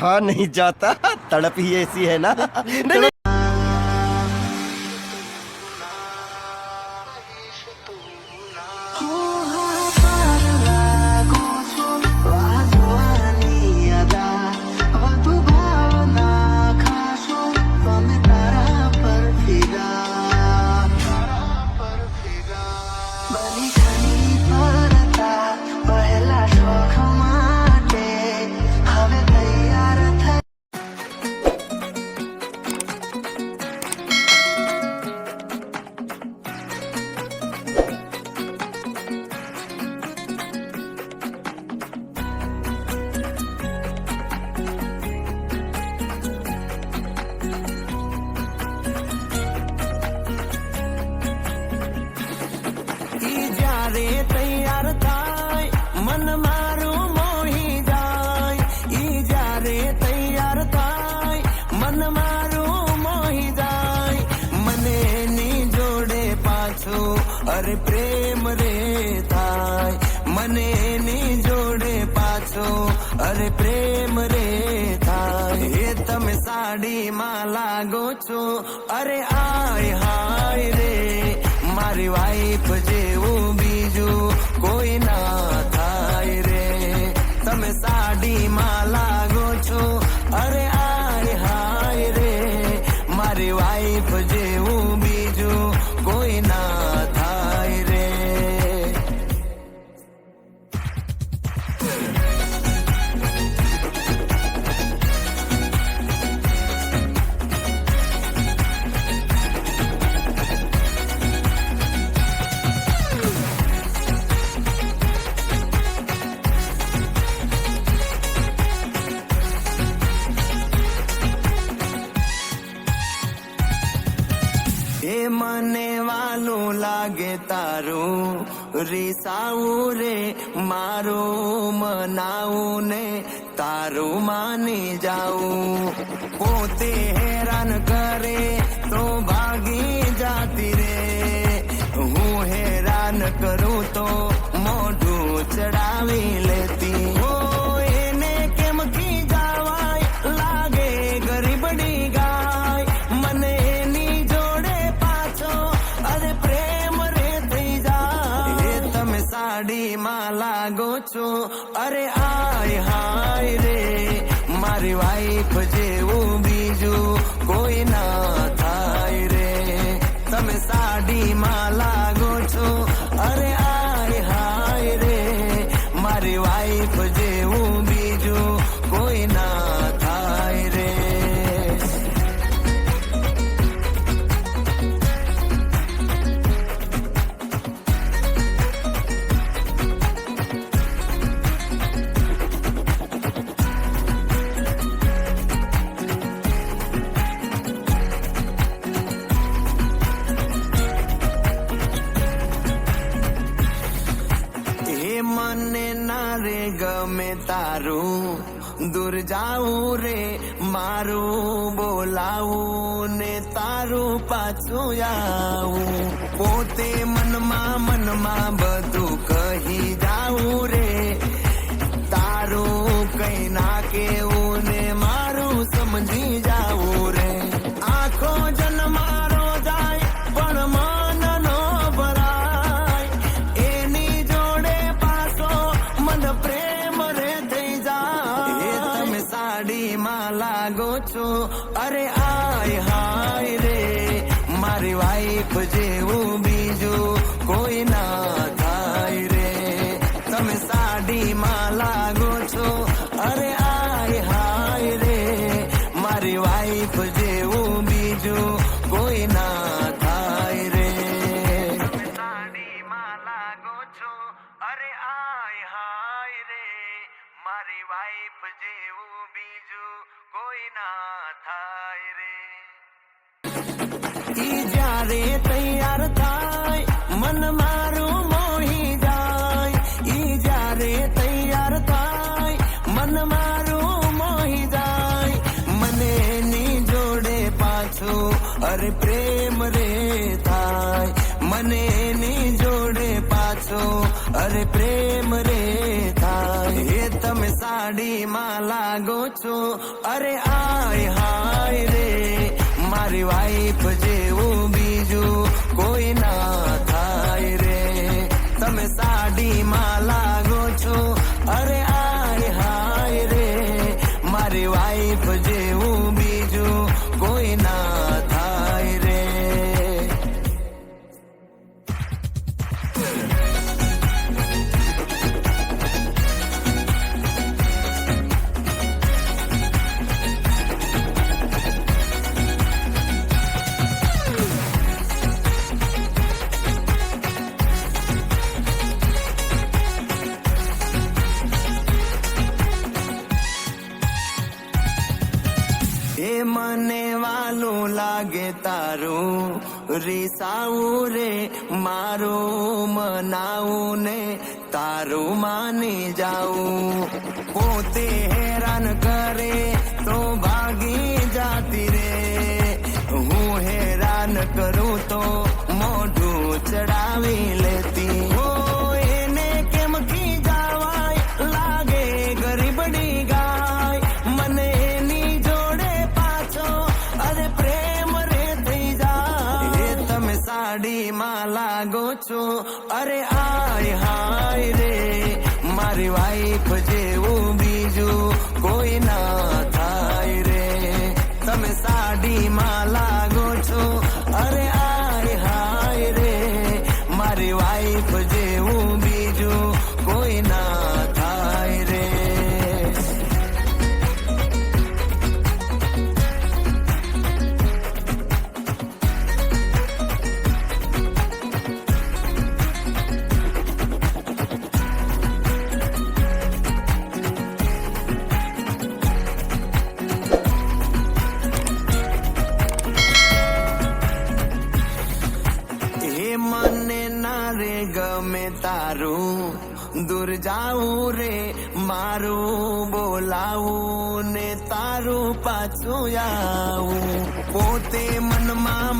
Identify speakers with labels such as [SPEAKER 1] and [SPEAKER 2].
[SPEAKER 1] रहा नहीं जाता, तड़प ही ऐसी है ना। नहीं,
[SPEAKER 2] રે તૈયાર થાય મન મારું મોહી જાય ઈ જ્યારે તૈયાર થાય મન મારું મોહી જાય મને એની જોડે પાછું અરે પ્રેમ રે થાય મને એની જોડે પાછું અરે પ્રેમ રે થાય એ તમે સાડીમાં લાગો છો અરે આય હાય રે મારી વાઈફ જેવું બીજું કોઈ ના થાય રે તમે સાડીમાં લાગો છો અરે આય હાય રે મારી વાઈફ જેવું બીજું કોઈ ના થાય રે એ મને વાલું લાગે તારું રીસાવું રે મારું મનાવું ને તારું માની જાઉં પોતે હેરાન કરે તો ભાગી જાતી રે હું હેરાન કરું તો મોઢું ચડાવી લેતી હો એને કેમ કી જવાય લાગે ગરીબડી ગાય મને સાડીમાં લાગો છો અરે આય હાય રે મારી વાઈફ જેવું બીજું કોઈ ના થાય રે તમે સાડીમાં લાગો છો અરે આય હાય રે મારી વાઈફ જેવું બીજું કોઈ ના થાય રે મને ના રે ગમે તારું દૂર જાવું રે મારું બોલાવું ને તારું પાછું આવું પોતે મનમાં બધું કહી જાવું રે તારું કઈ ના કેવું ને મારું સમજી જાવું રે આખો જન્મારો જાય પણ મન નો ભરાય એની જોડે પાછો મન પ્રેમ રે થઈ જાય તમે સાડીમાં લાગો છો અરે આય હાય રે મારી વાઈફ જેવું બીજું કોઈ ના થાય રે તમે સાડીમાં લાગો છો અરે આય હાય રે મારી વાઈફ જેવું બીજું કોઈ ના થાય રે સાડીમાં લાગો છો અરે આય હાય રે મારી વાઈફ જેવું બીજું કોઈ ના થાય રે ઈ જ્યારે તૈયાર થાય મન મારું મોહી જાય ઈ જ્યારે તૈયાર થાય મન મારું મોહી જાય મને એની જોડે પાછું અરે પ્રેમ રે થાય મને એની જોડે પાછું અરે પ્રેમ રે થાય એ તમે સાડીમાં લાગો છો અરે આય હાય રે મારી વાઈફ જેવું બીજું કોઈ ના થાય રે તમે સાડીમાં લાગો છો અરે આય હાય રે મારી વાઈફ જેવું બીજું કોઈ ના થાય રે એ મને વાલું લાગે તારું રીસાવું રે મારું મનાવું ને તારું માની જાઉં પોતે હેરાન કરે તો ભાગી જાતી રે હું હેરાન કરું તો મોઢું ચડાવી લેતી હો એને કેમ કી જવાય લાગે ગરીબડી ગાય મને એની જોડે પાછો અરે પ્રેમ રે થઈ જાય એ તમે સાડીમાં લાગો છો અરે આય હાય રે મારી વાઈફ જેવું બીજું કોઈ ના થાય રે તમે સાડીમાં લાગો છો અરે આય હાય રે મારી વાઈફ જેવું બીજું કોઈ ના થાય રે એ મને ના રે ગમે તારું દૂર જાવું રે મારું બોલાવું ને તારું પાછું આવું પોતે મનમાં